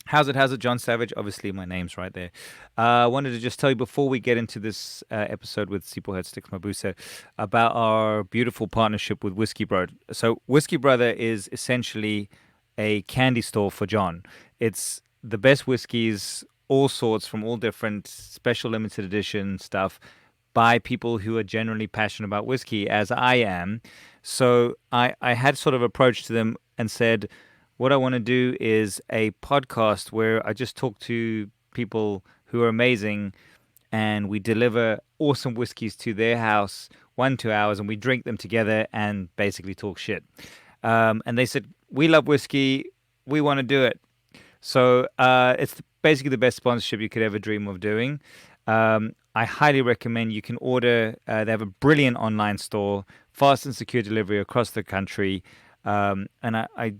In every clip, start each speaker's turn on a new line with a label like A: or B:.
A: How's it? How's it, John Savage? Obviously, my name's right there. I wanted to just tell you before we get into this episode with Sipho Hotstix Mabuse about our beautiful partnership with Whiskey Brother. So, Whiskey Brother is essentially a candy store for John. It's the best whiskeys, all sorts from all different special limited edition stuff by people who are generally passionate about whiskey, as I am. So, I had sort of approached them and said, what I want to do is a podcast where I just talk to people who are amazing and we deliver awesome whiskeys to their house, 1, 2 hours, and we drink them together and basically talk shit. And they said, we love whiskey. We want to do it. So it's basically the best sponsorship you could ever dream of doing. I highly recommend you can order. They have a brilliant online store, fast and secure delivery across the country. And I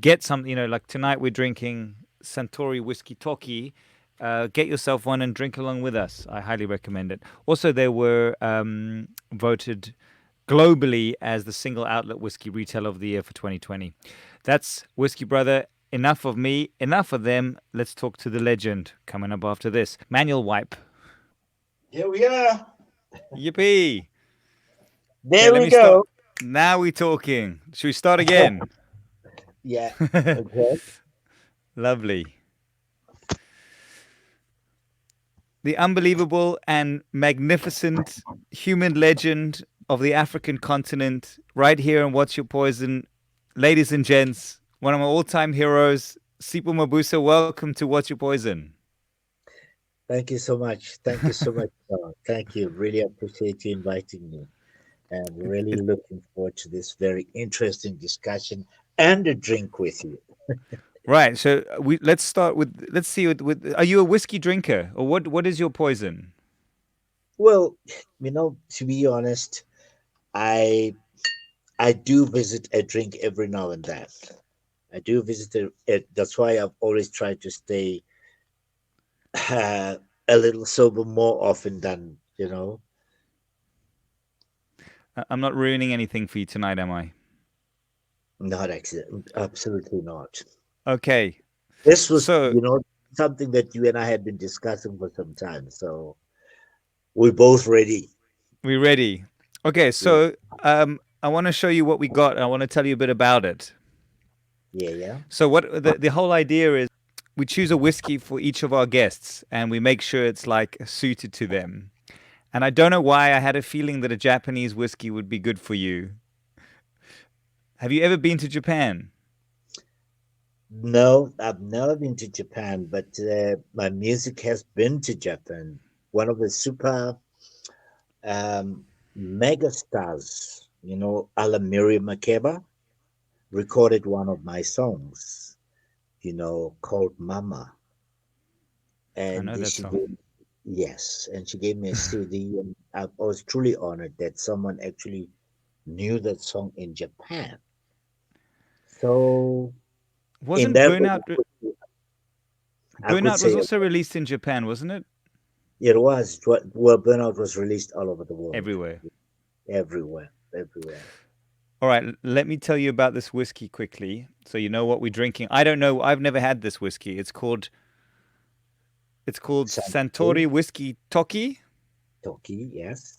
A: get some, like tonight we're drinking Suntory Whiskey Toki. Get yourself one and drink along with us. I highly recommend it. Also, they were voted globally as the single outlet whiskey retailer of the year for 2020. That's Whiskey Brother. Enough of me, enough of them. Let's talk to the legend coming up after this. Manual wipe.
B: Here we are.
A: Yippee. Okay,
B: There
A: let
B: we
A: me start.
B: go.
A: Now we're talking. Should we start again?
B: Yeah. Okay.
A: Lovely. The unbelievable and magnificent human legend of the African continent, right here on What's Your Poison. Ladies and gents, one of my all time heroes, Sipho Mabuse. Welcome to What's Your Poison.
B: Thank you so much. Thank you so much. Thank you. Really appreciate you inviting me. And really
A: It,
B: looking forward to this very interesting discussion and a drink with you.
A: right. So let's start with let's see with are you a whiskey drinker or what is your poison?
B: Well, to be honest, I I do visit a drink every now and then. I do visit it. That's why I've always tried to stay a little sober more often than,
A: I'm not ruining anything for you tonight, am I?
B: not accident. Absolutely not.
A: Okay.
B: This was,
A: So
B: something that you and I had been discussing for some time. So we're both ready.
A: we're ready. Okay,
B: Yeah,
A: so I want to show you what we got. I want to tell you a bit about it.
B: yeah, yeah.
A: So what the whole idea is we choose a whiskey for each of our guests and we make sure it's like suited to them. And I don't know why I had a feeling that a Japanese whiskey would be good for you. Have you ever been to Japan?
B: No, I've never been to Japan, but my music has been to Japan. One of the super um, mega stars, Alamiri Makeba, recorded one of my songs, called Mama.
A: I know
B: And
A: that
B: she
A: song.
B: gave, yes, and she gave me a CD, and I was truly honored that someone actually knew that song in Japan. So, in
A: Wasn't
B: that way, I could
A: Burnout was
B: say
A: also released in Japan, wasn't it?
B: it was. Well, Burnout was released all over the world,
A: Everywhere.
B: everywhere, everywhere.
A: All right, let me tell you about this whiskey quickly so you know what we're drinking. I don't know. I've never had this whiskey. It's called
B: Santori,
A: Santori Whiskey Toki.
B: Toki, yes.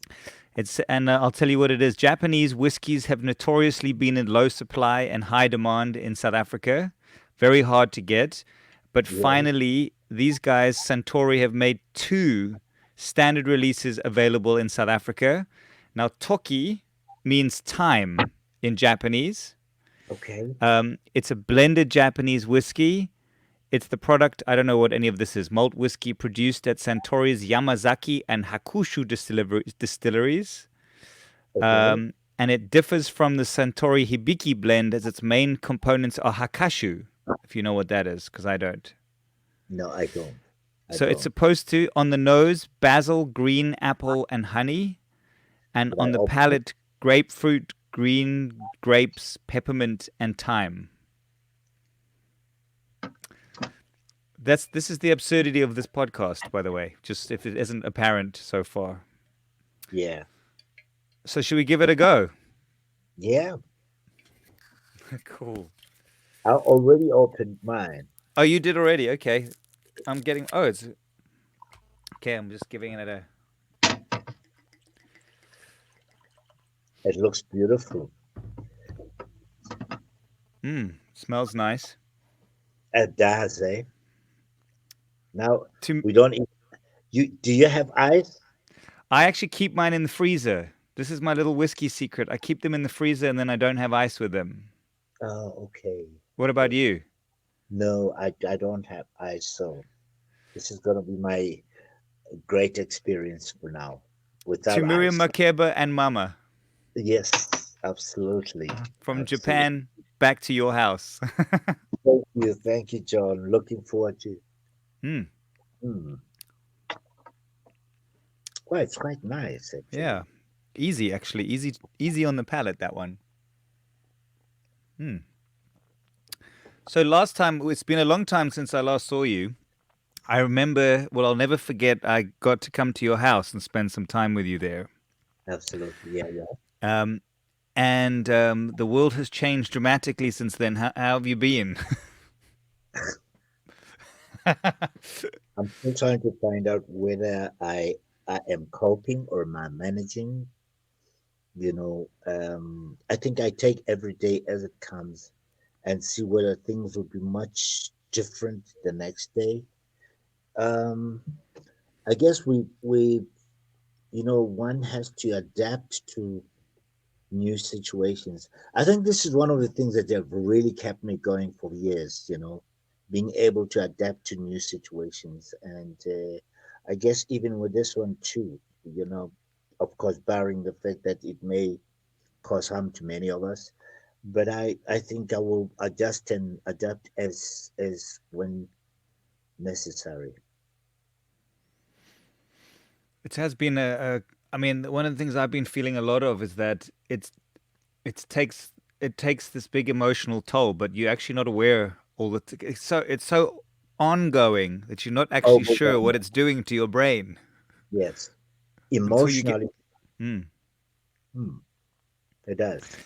A: It's and I'll tell you what it is. Japanese whiskies have notoriously been in low supply and high demand in South Africa. Very hard to get, but
B: Yeah.
A: finally these guys Santori have made two standard releases available in South Africa. Now Toki means time in Japanese.
B: Okay.
A: It's a blended Japanese whiskey. It's the product, I don't know what any of this is, malt whiskey produced at Santori's Yamazaki and Hakushu distilleries.
B: Okay.
A: And it differs from the Santori Hibiki blend as its main components are Hakashu, if you know what that is, because I don't.
B: No, I don't. I
A: So it's
B: don't.
A: supposed to, on the nose, basil, green apple, and honey. And
B: Should I
A: on the
B: open it?
A: palate, grapefruit, green grapes, peppermint, and thyme. This is the absurdity of this podcast, by the way, just if it isn't apparent so far.
B: Yeah.
A: So should we give it a go?
B: Yeah.
A: Cool.
B: I already opened mine.
A: Oh, you did already. Okay. I'm getting. Oh, it's okay. I'm just giving it a.
B: It looks beautiful.
A: Smells nice.
B: It does, eh? Now
A: To
B: we don't eat. You do you have ice?
A: I actually keep mine in the freezer. This is my little whiskey secret. I keep them in the freezer and then I don't have ice with them.
B: Oh, okay.
A: What about
B: Okay.
A: you?
B: No, I don't have ice, so this is gonna be my great experience for now
A: To
B: without
A: Miriam
B: ice.
A: Makeba and Mama
B: Yes, absolutely,
A: from
B: absolutely.
A: Japan back to your house.
B: Thank you, John. Looking forward to.
A: Hmm.
B: Hmm. Well, it's quite nice
A: Yeah.
B: actually.
A: Easy, actually. Easy on the palate, that one. Hmm. So last time, it's been a long time since I last saw you. I remember, well, I'll never forget, I got to come to your house and spend some time with you there.
B: Absolutely, yeah, yeah.
A: Um, and the world has changed dramatically since then. How have you been?
B: I'm still trying to find out whether I am coping or am I managing. I think I take every day as it comes and see whether things will be much different the next day. Um, I guess one has to adapt to new situations. I think this is one of the things that have really kept me going for years, being able to adapt to new situations. And I guess even with this one too, of course, barring the fact that it may cause harm to many of us, but I think I will adjust and adapt as when necessary.
A: It has been I mean, one of the things I've been feeling a lot of is that it takes it takes this big emotional toll, but you're actually not aware all the it's so ongoing that you're not actually sure what
B: Overwhelming,
A: it's doing to your brain
B: yes.
A: until you get.
B: Emotionally,
A: Hmm.
B: hmm, it does.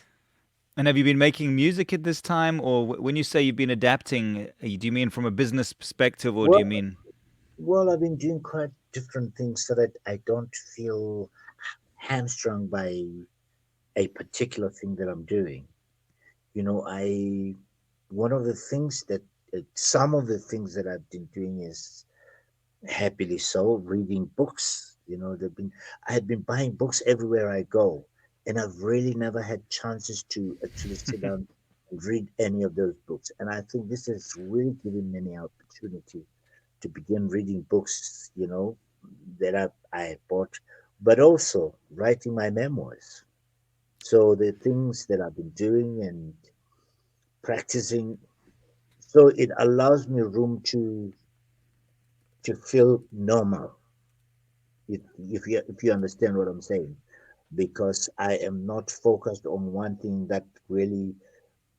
A: And have you been making music at this time, or when you say you've been adapting, do you mean from a business perspective, or do you
B: Well,
A: mean?
B: well, I've been doing quite different things so that I don't feel hamstrung by a particular thing that I'm doing. I one of the things that some of the things that I've been doing is happily so reading books. I had been buying books everywhere I go, and I've really never had chances to actually sit down and read any of those books. And I think this has really given me an opportunity to begin reading books, that I bought, but also writing my memoirs. So the things that I've been doing and practicing, so it allows me room to feel normal. If you understand what I'm saying, because I am not focused on one thing that really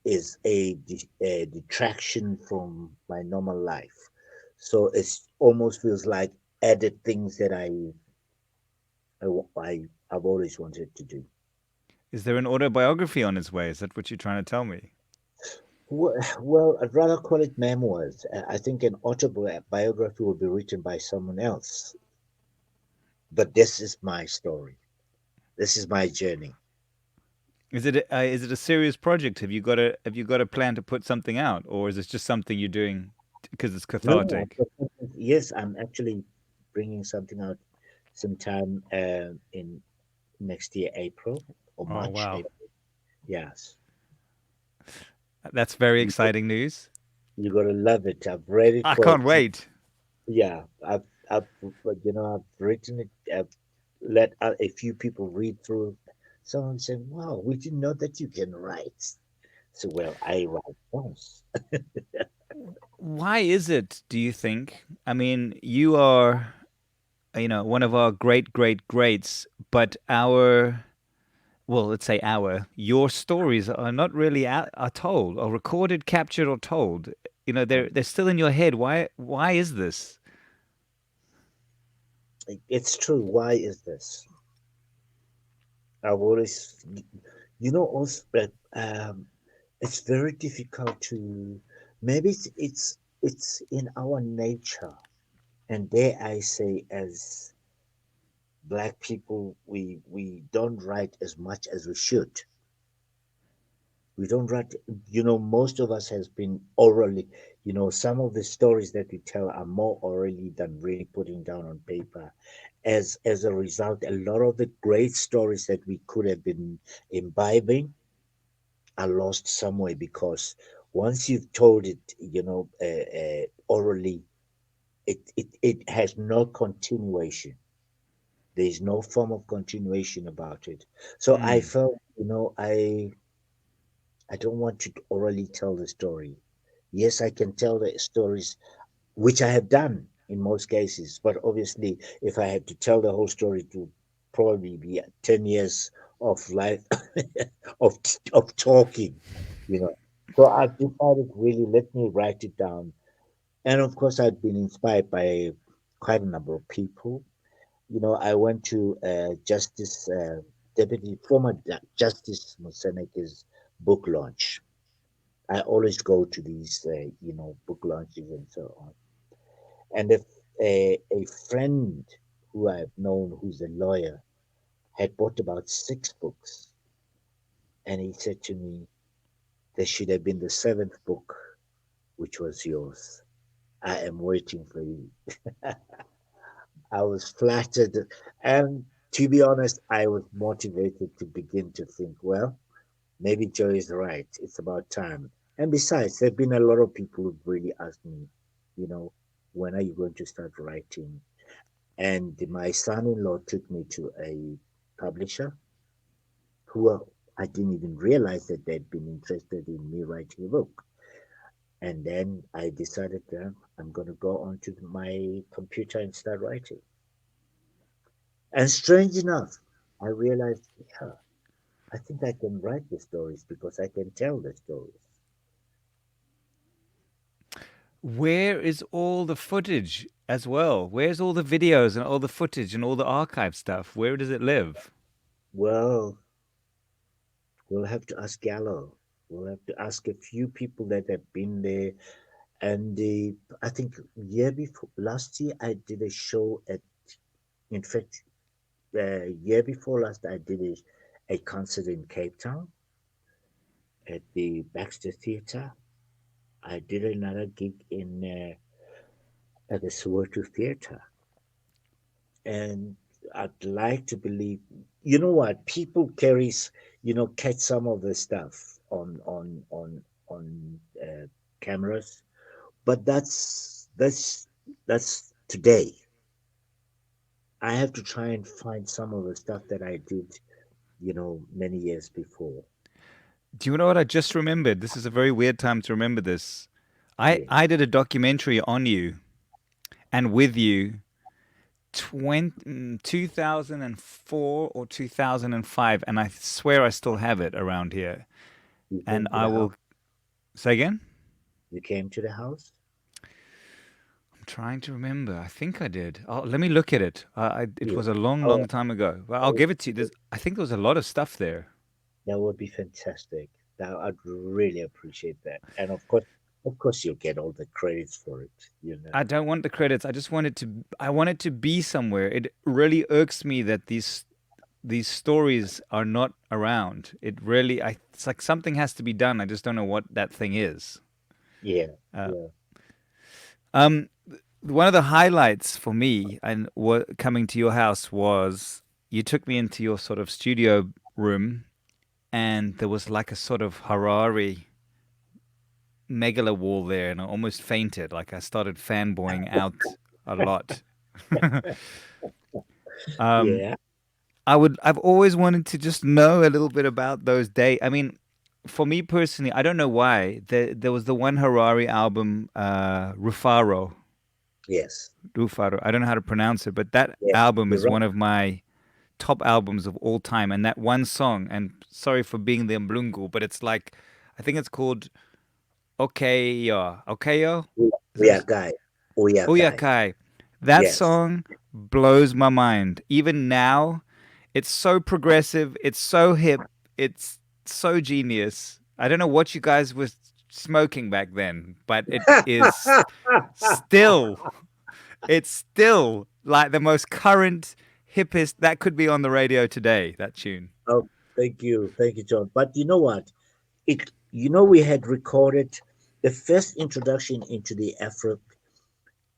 B: is a detraction from my normal life. So it's almost feels like added things that I've always wanted to do.
A: Is there an autobiography on its way? Is that what you're trying to tell me?
B: Well, I'd rather call it memoirs. I think an autobiography will be written by someone else, but this is my story. This is my journey.
A: Is it a serious project? Have you got a plan to put something out, or is it just something you're doing because it's
B: No,
A: cathartic?
B: yes, I'm actually bringing something out sometime in next year, April or
A: Oh
B: March.
A: wow,
B: April. Yes,
A: that's very
B: you,
A: exciting news.
B: you're gonna love it. I've read it
A: I
B: for,
A: can't wait.
B: yeah, I've written it. I've let a few people read through. Someone said, "Wow, we didn't know that you can write." So, well, I write once.
A: Why is it, do you think? I mean, you are, one of our great greats, but well, let's say your stories are not really are told or recorded, captured, or told. They're still in your head. Why is this?
B: It's true. Why is this? I've always, also, but it's very difficult to. Maybe it's it's in our nature. And dare I say, as black people, we don't write as much as we should. We don't write, most of us has been orally, some of the stories that we tell are more orally than really putting down on paper. As a result, a lot of the great stories that we could have been imbibing are lost somewhere, because once you've told it, orally, it has no continuation. There is no form of continuation about it. So I
A: Mm.
B: felt, I don't want to orally tell the story. Yes, I can tell the stories, which I have done in most cases, but obviously, if I had to tell the whole story, it would probably be 10 years of life of talking, you know. So I've decided, really, let me write it down. And of course, I've been inspired by quite a number of people. I went to Justice Deputy former Justice Moseneke's book launch. I always go to these, book launches and so on. And if a friend who I've known, who's a lawyer, had bought about 6 books, and he said to me, "There should have been the seventh book, which was yours. I am waiting for you." I was flattered, and to be honest, I was motivated to begin to think, well, maybe Joe is right. It's about time. And besides, there have been a lot of people who've really asked me, you know, when are you going to start writing? And my son-in-law took me to a publisher who I didn't even realize that they'd been interested in me writing a book. And then I decided that I'm going to go onto my computer and start writing. And strange enough, I realized, yeah, I think I can write the stories because I can tell the stories.
A: Where is all the footage as well? Where's all the videos and all the footage and all the archive stuff? Where does it live?
B: Well, we'll have to ask Gallo. We'll have to ask a few people that have been there. And I think last year, I did a show in fact, year before last, I did a concert in Cape Town at the Baxter Theatre. I did another gig at the Soweto Theatre. And I'd like to believe, you know what, people catch some of the stuff on cameras, but that's today. I have to try and find some of the stuff that I did, many years before.
A: Do you know what I just remembered? This is a very weird time to remember this. I,
B: Yeah,
A: I did a documentary on you and with you 2004 or 2005, and I swear I still have it around here.
B: you
A: And
B: came to
A: I
B: the house.
A: will say again.
B: You came to the house.
A: I'm trying to remember. I think I did. Let me look at it. It
B: Yeah.
A: was a long,
B: Oh,
A: long time ago. Well, I'll
B: oh,
A: give it to you. I think there was a lot of stuff there.
B: that would be fantastic. That I'd really appreciate that. And of course, you'll get all the credits for it.
A: I don't want the credits. I just want it to. I want it to be somewhere. It really irks me that these stories are not around. It really. It's like something has to be done. I just don't know what that thing is.
B: Yeah,
A: Uh,
B: yeah,
A: um, one of the highlights for me and what coming to your house was you took me into your sort of studio room, and there was like a sort of Harari megala wall there, and I almost fainted. Like I started fanboying out a lot. um,
B: yeah.
A: I've always wanted to just know a little bit about those days. I mean, for me personally, I don't know why. There was the one Harari album,
B: Yes,
A: Rufaro. I don't know how to pronounce it, but that
B: yeah.
A: album
B: You're
A: is
B: right.
A: one of my top albums of all time. And that one song, and sorry for being the Mblungu, but it's like, I think it's called Okeyo. Okeyo?
B: We,
A: Is
B: we
A: that
B: are guy. We are guy.
A: Uyakai? That
B: Yes.
A: song blows my mind. Even now, it's so progressive, it's so hip, it's so genius. I don't know what you guys were smoking back then, but it is still, it's still like the most current, hippest that could be on the radio today. That tune.
B: Oh, thank you, John. But you know what? We had recorded the first introduction into the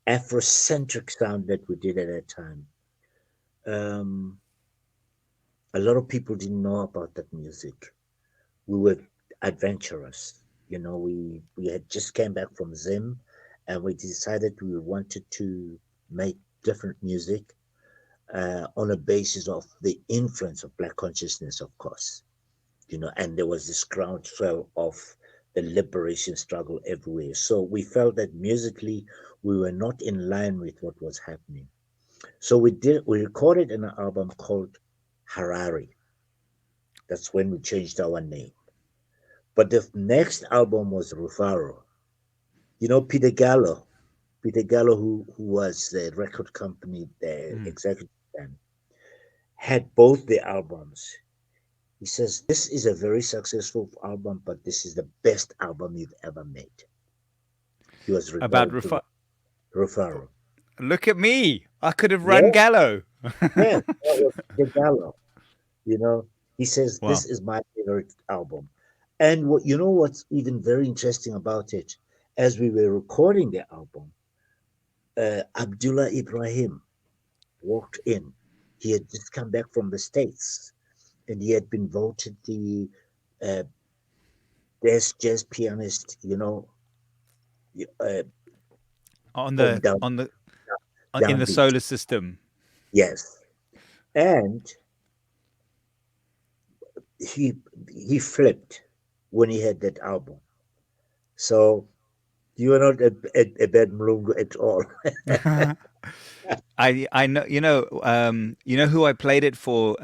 B: Afrocentric sound that we did at that time. Um, a lot of people didn't know about that music. We were adventurous. We had just came back from Zim, and we decided we wanted to make different music on a basis of the influence of Black consciousness, of course. And there was this groundswell of the liberation struggle everywhere. So we felt that musically we were not in line with what was happening. So we recorded an album called Harari. That's when we changed our name. But the next album was Rufaro. Peter Gallo. Peter Gallo, who was the record company, the
A: Mm.
B: executive then, had both the albums. He says, this is a very successful album, but this is the best album you've ever made. He was
A: About
B: referring to Rufaro.
A: look at me. I could have run
B: Yeah,
A: Gallo.
B: yeah, that was Peter Gallo. You know, he says, this
A: Wow.
B: is my favorite album. And what's even very interesting about it, as we were recording the album, Abdullah Ibrahim walked in. He had just come back from the States, and he had been voted the uh, best jazz pianist, uh,
A: On
B: from
A: the on the in the
B: downbeat.
A: solar system.
B: Yes, and he he flipped when he had that album. So you are not a bad mlungu at all.
A: I know you know who I played it for.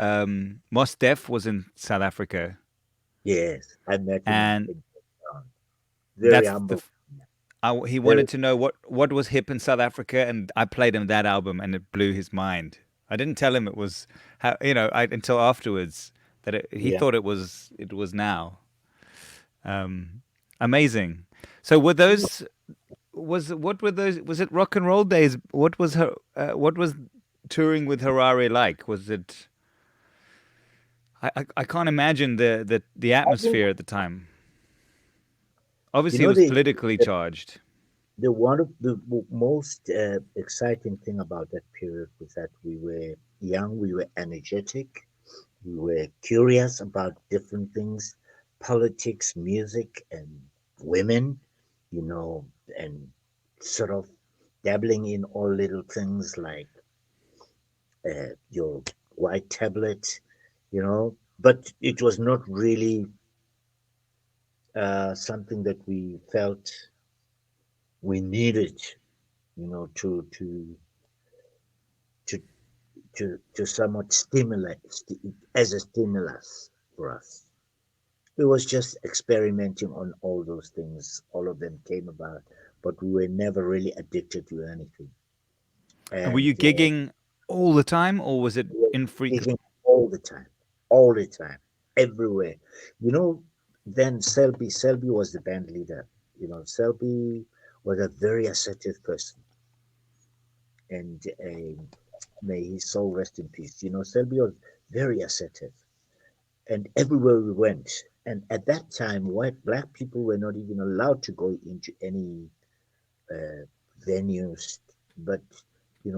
A: Mos Def was in South Africa,
B: Yes, I met him
A: and
B: in town. Very
A: that's the
B: humble.
A: he
B: Very
A: wanted to know what was hip in South Africa, and I played him that album, and it blew his mind. I didn't tell him it was how until afterwards that he
B: yeah.
A: thought it was now um, amazing. So were those was what were those? Was it rock and roll days? What was her? What was touring with Harari like? Was it? I can't imagine the
B: I think
A: atmosphere at the time.
B: you
A: Obviously, it
B: know
A: was
B: the
A: politically
B: the,
A: charged.
B: the one of the most exciting thing about that period was that we were young, we were energetic, we were curious about different things, politics, music, and women, you know, and sort of dabbling in all little things like your white tablet, but it was not really something that we felt we needed, to to somewhat stimulate as a stimulus for us. It was just experimenting on all those things. All of them came about, but we were never really addicted to anything.
A: And were
B: And
A: you gigging all the time, or was it
B: we were
A: infrequent?
B: gigging all the time, everywhere. You know, then Selby was the band leader. Selby was a very assertive person, and may his soul rest in peace. Selby was very assertive, and everywhere we went. And at that time, black people were not even allowed to go into any uh, venues. But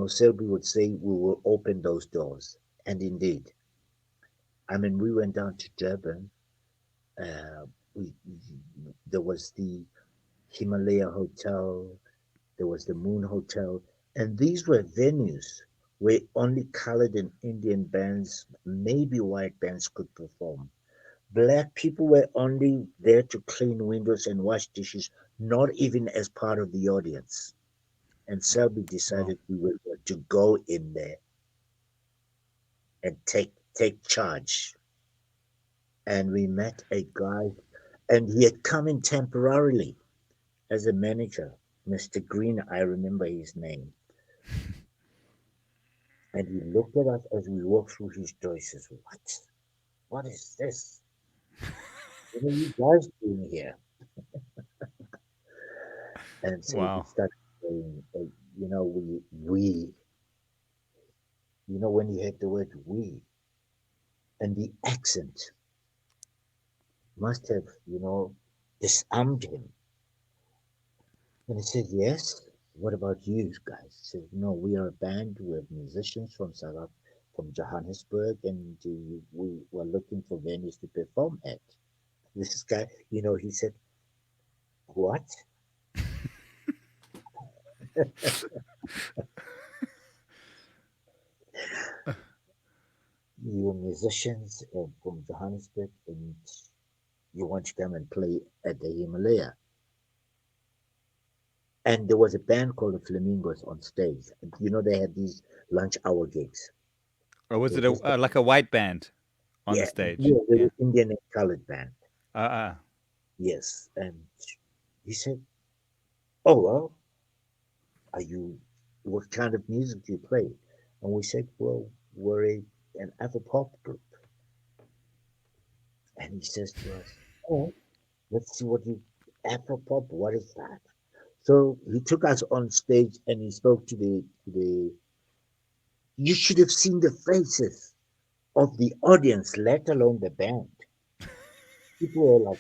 B: Selby would say we will open those doors, and indeed, I mean, we went down to Durban. Uh, there was the Himalaya Hotel, there was the Moon Hotel, and these were venues where only colored and Indian bands, maybe white bands, could perform. Black people were only there to clean windows and wash dishes, not even as part of the audience. And Selby
A: Wow.
B: decided we were to go in there and take charge. And we met a guy, and he had come in temporarily as a manager, Mr. Green. I remember his name. And he looked at us as we walked through his door. He says, "What? What is this? What are you guys doing here?" And so we
A: Wow.
B: started saying, you know, we, when you heard the word we, and the accent must have, disarmed him. And he said, yes. What about you guys? He said, no, we are a band. We're musicians from from Johannesburg, and we were looking for venues to perform at. This guy, he said, what? You're musicians from Johannesburg, and you want to come and play at the Himalaya. And there was a band called the Flamingos on stage. They had these lunch hour gigs.
A: Or was
B: Okay,
A: it
B: this
A: a like a white band on the
B: yeah,
A: stage?
B: yeah, they
A: Yeah.
B: were Indian and colored band.
A: Uh,
B: Yes, and he said, "Oh well, are you? What kind of music do you play?" And we said, "Well, we're an Afro pop group." And he says to us, "Oh, let's see what you Afro pop. What is that?" So he took us on stage and he spoke to the. You should have seen the faces of the audience, let alone the band. People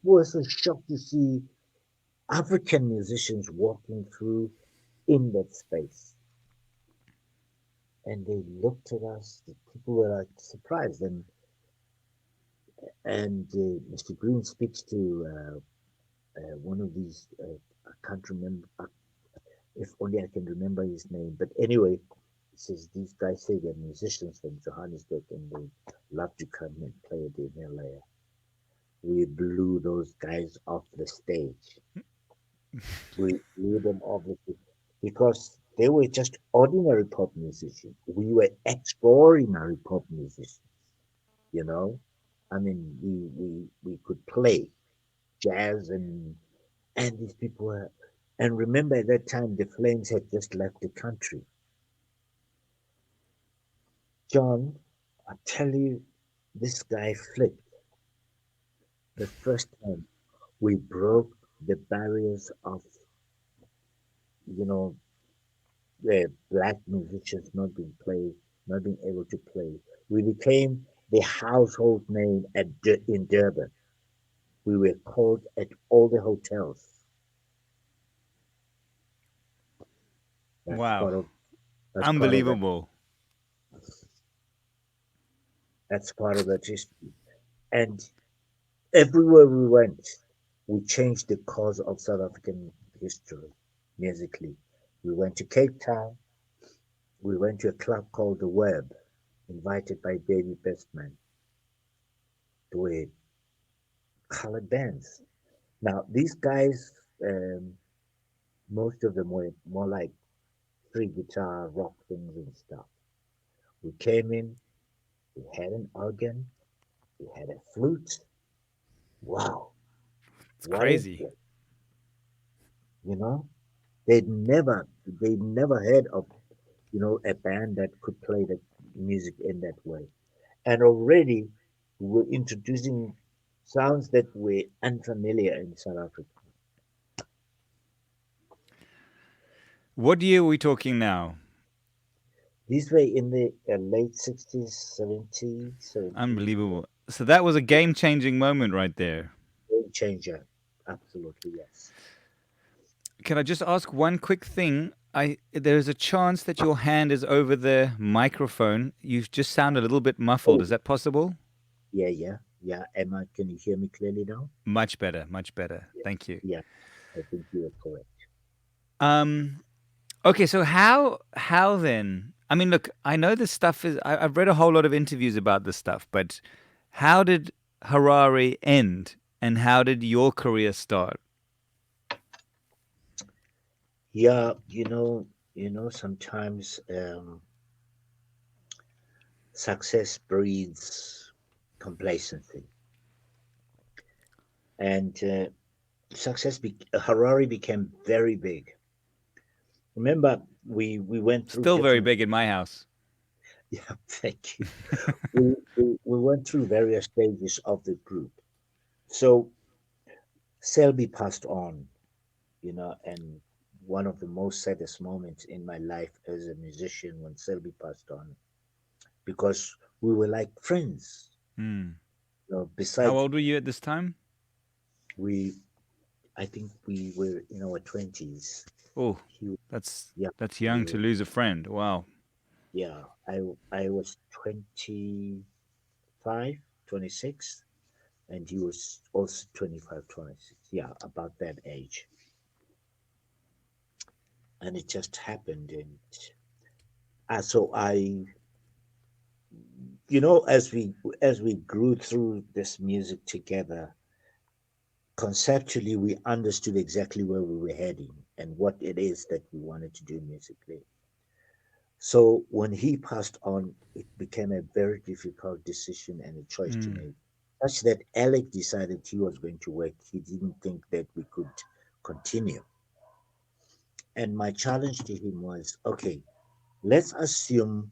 B: were so shocked to see African musicians walking through in that space. And they looked at us, the people were like surprised. And Mr. Green speaks to one of these, I can't remember, if only I can remember his name. But anyway, he says, these guys say they're musicians from Johannesburg and they love to come and play at the Himalaya. We blew those guys off the stage. We blew them off the stage because they were just ordinary pop musicians. We were extraordinary pop musicians, you know. I mean, we could play jazz and these people were. And remember, at that time, the Flames had just left the country. John, I tell you, this guy flipped the first time we broke the barriers of, you know, the black musicians not being able to play. We became the household name in Durban. We were called at all the hotels. That's
A: wow.
B: part of that's part of that
A: Unbelievable.
B: that's part of that history. And everywhere we went, we changed the course of South African history musically. We went to Cape Town. We went to a club called The Web, invited by Davy Bestman. There were colored bands. Now, these guys, most of them were more like three guitar rock things and stuff. We came in, we had an organ, we had a flute. Wow,
A: It's
B: what is
A: crazy.
B: it? You know, they'd never heard of a band that could play the music in that way. And already we're introducing sounds that were unfamiliar in South Africa.
A: What year are we talking now?
B: These were in the late 60s, 70s.
A: Unbelievable. So that was a game-changing moment right there.
B: Game changer. Absolutely, yes.
A: Can I just ask one quick thing? There's a chance that your hand is over the microphone. You just sound a little bit muffled.
B: Oh,
A: Is that possible?
B: yeah, yeah, yeah. Emma, can you hear me clearly now?
A: Much better, much better.
B: Yeah,
A: Thank you.
B: yeah. I think you are correct.
A: Um okay, so how then? I mean, look, I know this stuff is I've read a whole lot of interviews about this stuff, but how did Harari end and how did your career start?
B: Yeah, sometimes success breeds complacency, and Harari became very big. Remember, we went through
A: Still very
B: different.
A: big in my house.
B: Yeah, thank you. We went through various stages of the group. So Selby passed on and one of the most saddest moments in my life as a musician when Selby passed on, because we were like friends.
A: Mm. How
B: Besides,
A: old were you at this time?
B: we, I think we were in our 20s.
A: Oh,
B: He,
A: that's
B: yeah,
A: that's
B: we
A: young to
B: were,
A: lose a friend. Wow.
B: yeah, I was 25, 26, and he was also 25, 26. Yeah, about that age. And it just happened. And so as we grew through this music together, conceptually, we understood exactly where we were heading and what it is that we wanted to do musically. So when he passed on, it became a very difficult decision and a choice to
A: Mm.
B: make. Such that Alec decided he was going to work. He didn't think that we could continue. And my challenge to him was, okay, let's assume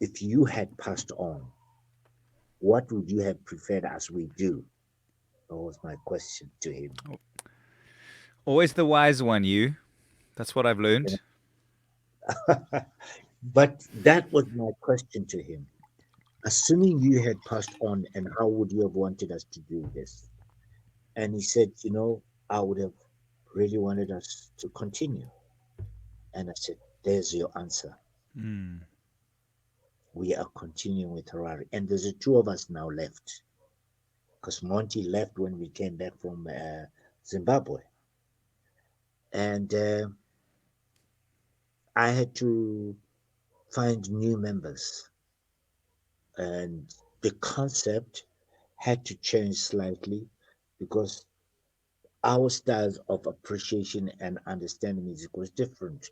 B: if you had passed on, what would you have preferred us we do? That was my question to him.
A: Always the wise one, you. That's what I've
B: You
A: learned.
B: know? But that was my question to him. Assuming you had passed on, and how would you have wanted us to do this? And he said, I would have really wanted us to continue. And I said, there's your answer.
A: Mm.
B: We are continuing with Harari. And there's the two of us now left, because Monty left when we came back from Zimbabwe. And I had to find new members. And the concept had to change slightly because our styles of appreciation and understanding music was different.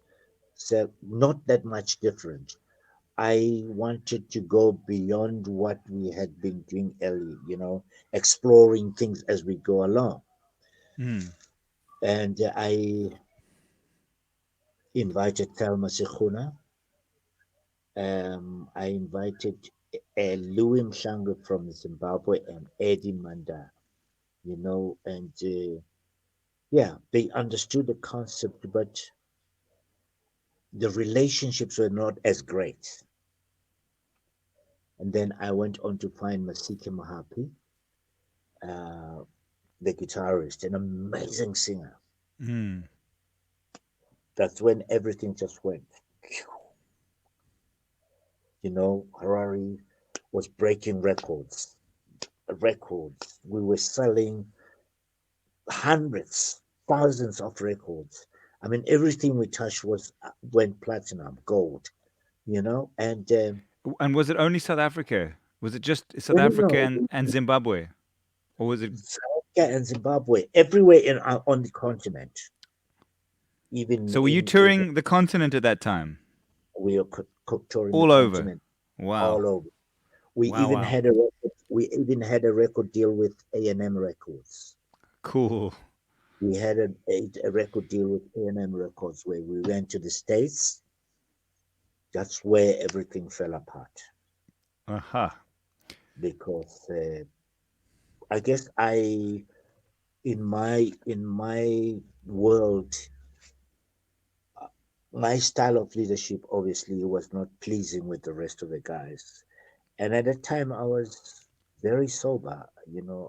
B: So, not that much different. I wanted to go beyond what we had been doing early, exploring things as we go along.
A: Mm.
B: And I invited Thelma Sekuna. I invited Louis Mshanga from Zimbabwe and Eddie Manda, and yeah, they understood the concept, but the relationships were not as great. And then I went on to find Masika Mahapi, uh, the guitarist, an amazing singer.
A: Mm.
B: That's when everything just went. Harari was breaking records. Records. We were selling hundreds, thousands of records. I mean, everything we touched was went platinum, gold. And
A: And was it only South Africa? Was it just South
B: no,
A: Africa
B: no,
A: and Zimbabwe? Or was it.
B: South Africa and Zimbabwe, everywhere on the continent, even
A: So were you
B: in
A: touring the continent at that time?
B: we are touring the
A: All over.
B: continent
A: Wow.
B: all over. We
A: Wow,
B: even
A: wow.
B: had a record, we even had a record deal with A&M Records.
A: Cool.
B: We had a record deal with A&M Records where we went to the States. That's where everything fell apart
A: Aha.
B: because I guess in my world, my style of leadership obviously was not pleasing with the rest of the guys. And at that time, I was very sober.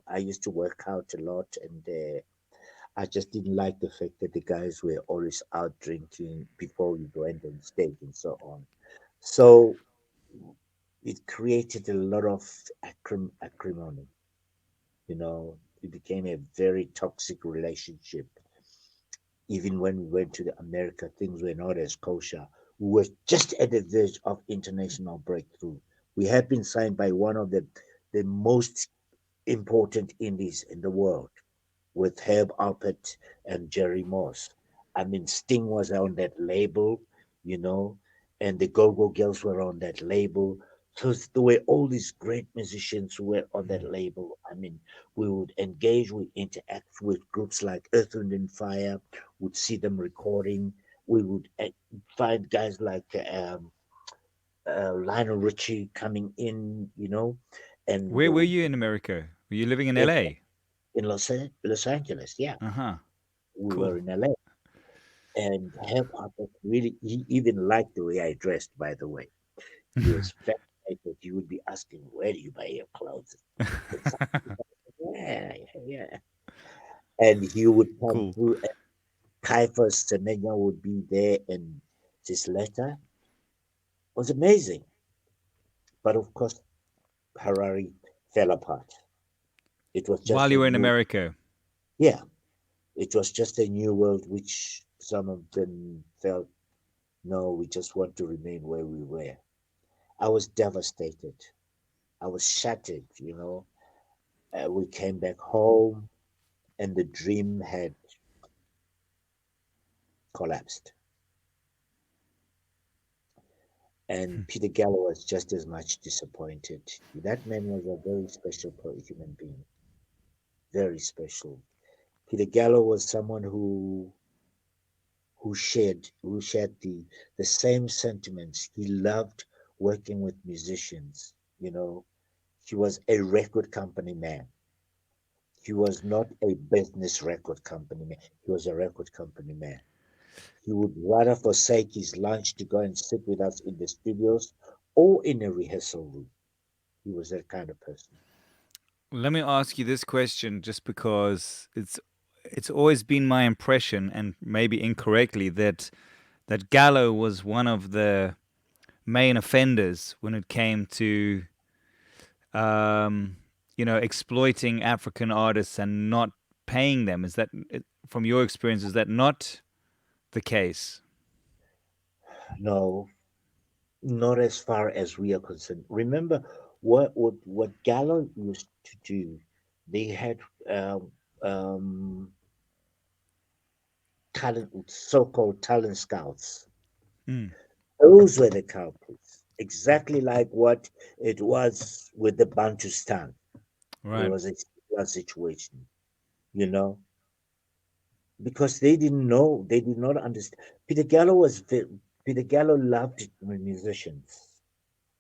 B: I used to work out a lot, and I just didn't like the fact that the guys were always out drinking before we went on stage and so on. So it created a lot of acrimony. It became a very toxic relationship. Even when we went to the America, things were not as kosher. We were just at the verge of international breakthrough. We had been signed by one of the most important indies in the world with Herb Alpert and Jerry Moss. I mean, Sting was on that label, you know, and the Go Go Girls were on that label. So there were all these great musicians who were on that
A: Mm.
B: label. I mean, we would engage, we interact with groups like Earth, Wind, and Fire, would see them recording. We would find guys like Lionel Richie coming in, and
A: Where
B: they
A: were
B: would
A: you in America? Were you living in
B: in,
A: LA?
B: in Los Angeles. Yeah,
A: Uh huh.
B: we were
A: Cool.
B: in LA. And hip hop really, he even liked the way I dressed, by the way. He was fascinated. He would be asking, "Where do you buy your clothes?" It's yeah, yeah. And he would come
A: Cool.
B: through, and Caiaphas Semenya would be there, and this letter was amazing. But of course, Harari fell apart. It was
A: While
B: just
A: you
B: a
A: were in
B: new,
A: America.
B: yeah, it was just a new world, which some of them felt, no, we just want to remain where we were. I was devastated. I was shattered, you know. We came back home, and the dream had collapsed. And Peter Gallo was just as much disappointed. That man was a very special human being, very special. Peter Gallo was someone who shared the same sentiments. He loved working with musicians. You know, he was a record company man. He was not a business record company man. He was a record company man. He would rather forsake his lunch to go and sit with us in the studios or in a rehearsal room. He was that kind of person.
A: Let me ask you this question just because it's always been my impression and maybe incorrectly that Gallo was one of the main offenders when it came to um, exploiting African artists and not paying them. Is that from your experience? Is that not the case?
B: No, not as far as we are concerned. Remember what Gallo used to do. They had um, um, talent, so-called talent scouts.
A: Mm,
B: Those were the culprits. Exactly like what it was with the Bantustan. It
A: right.
B: was a similar situation, you know, because they didn't know, they did not understand. Peter Gallo loved musicians.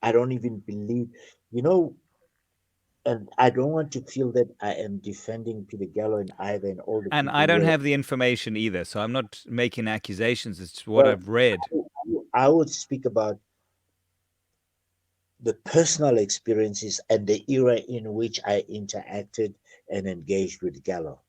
B: I don't even believe, you know, and I don't want to feel that I am defending Peter Gallo and Ivan and all the
A: And
B: people
A: I don't
B: who are.
A: have the information either, so I'm not making accusations. It's what
B: Well,
A: I've read.
B: I would speak about the personal experiences and the era in which I interacted and engaged with Gallo.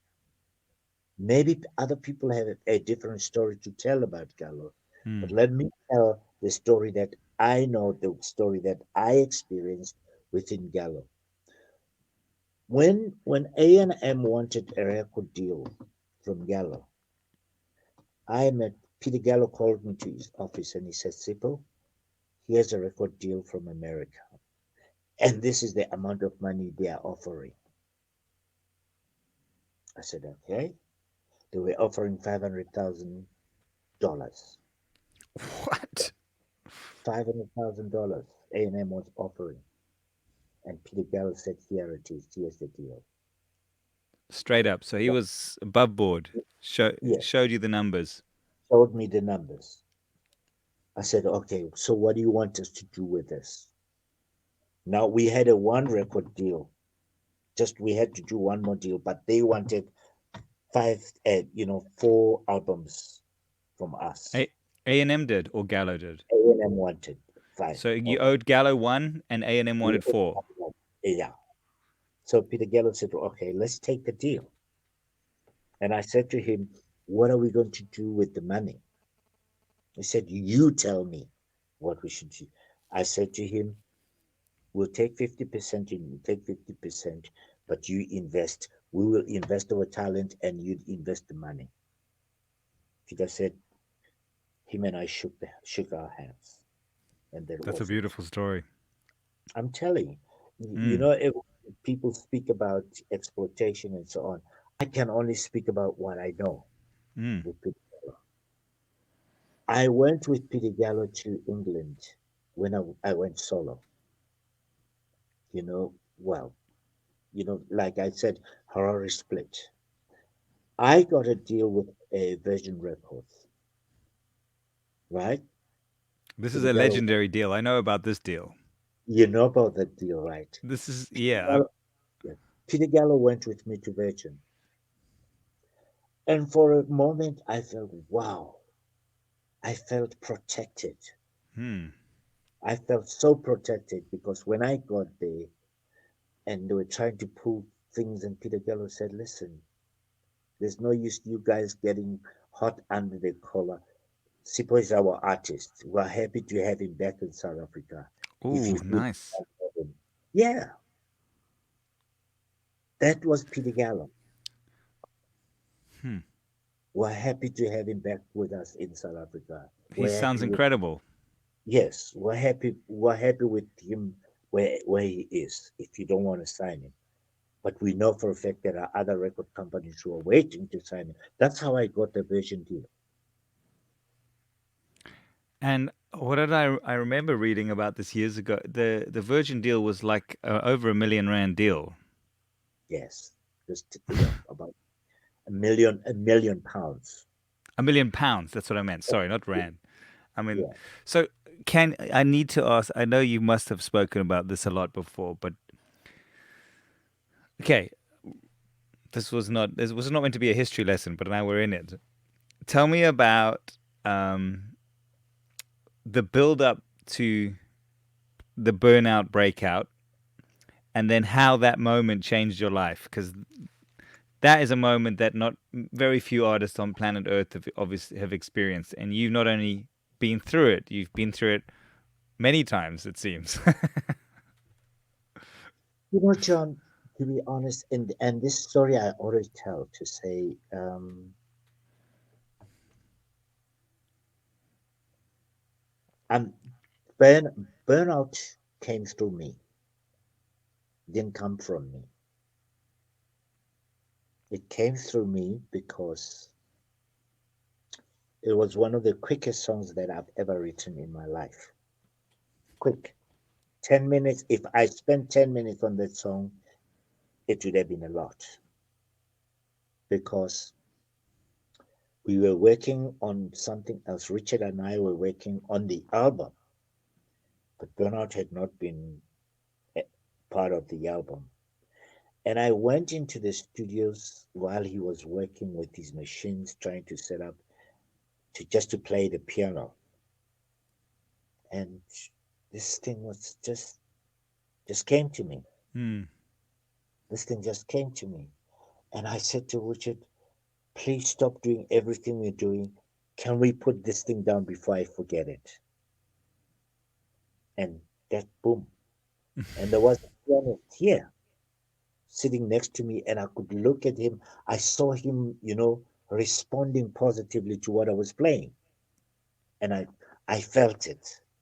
B: Maybe other people have a different story to tell about Gallo, but
A: Mm.
B: let me tell the story that I know, the story that I experienced within Gallo. When A&M wanted a record deal from Gallo, I met Peter Gallo called me to his office and he said, Sipho, here's a record deal from America. And this is the amount of money they are offering. I said, okay. They were offering $500,000.
A: What?
B: $500,000 A&M was offering. And Peter Gallo said, here it is. Here's the deal.
A: Straight up. So he was above board.
B: Yeah,
A: Showed you the numbers.
B: showed me the numbers. I said, okay, so what do you want us to do with this? Now we had a one record deal. Just we had to do one more deal, but they wanted four albums from us.
A: A and M did or Gallo did.
B: A&M wanted five
A: So you
B: albums.
A: owed Gallo one, and A and M wanted four.
B: Yeah. So Peter Gallo said, okay, let's take the deal. And I said to him, what are we going to do with the money? He said, you tell me what we should do. I said to him, we'll take 50% and you take 50%, but you invest. We will invest our talent and you invest the money. Peter said, him and I shook our hands, and that
A: That's a
B: was it.
A: beautiful story.
B: I'm telling you,
A: Mm,
B: if people speak about exploitation and so on, I can only speak about what I know
A: mm.
B: with Peter Gallo. I went with Peter Gallo to England when I went solo. Well, like I said, Harari split. I got a deal with a Virgin Records, right?
A: This is
B: Peter
A: a
B: Gallo,
A: legendary deal. I know about this deal.
B: you know about that deal, right?
A: This is
B: Peter
A: yeah.
B: Gallo, yeah. Peter Gallo went with me to Virgin. And for a moment, I felt, wow. I felt protected.
A: Hmm.
B: I felt so protected because when I got there and they were trying to pull things, and Peter Gallo said, "Listen, there's no use you guys getting hot under the collar. Sipho is our artist. We're happy to have him back in South Africa. If you
A: Oh,
B: feel
A: nice.
B: him." Yeah, that was Peter Gallo.
A: Hmm.
B: We're happy to have him back with us in South Africa.
A: He
B: We're
A: sounds
B: happy with
A: incredible.
B: Yes, we're happy. We're happy with him where he is. If you don't want to sign him, but we know for a fact there are other record companies who are waiting to sign him. That's how I got the Virgin deal.
A: And what did I remember reading about this years ago? The Virgin deal was like over R1 million deal.
B: Yes, just yeah, about a million pounds.
A: £1 million. That's what I meant. Sorry, not rand. I mean,
B: Yeah,
A: so can I need to ask? I know you must have spoken about this a lot before, but okay, this was not meant to be a history lesson, but now we're in it. Tell me about um, the build up to the burnout breakout, and then how that moment changed your life, because that is a moment that not very few artists on planet Earth have obviously have experienced, and you've not only been through it, you've been through it many times, it seems.
B: John. To be honest, and this story I always tell to say, I'm burnout came through me, didn't come from me. It came through me because it was one of the quickest songs that I've ever written in my life. Quick. 10 minutes. If I spent 10 minutes on that song, it would have been a lot because we were working on something else. Richard and I were working on the album, but Burnout had not been part of the album. And I went into the studios while he was working with his machines, trying to set up to just to play the piano. And this thing was just came to me.
A: Hmm.
B: This thing just came to me. And I said to Richard, please stop doing everything we're doing. Can we put this thing down before I forget it? And that boom. And there was a pianist here sitting next to me, and I could look at him. I saw him, responding positively to what I was playing. And I felt it.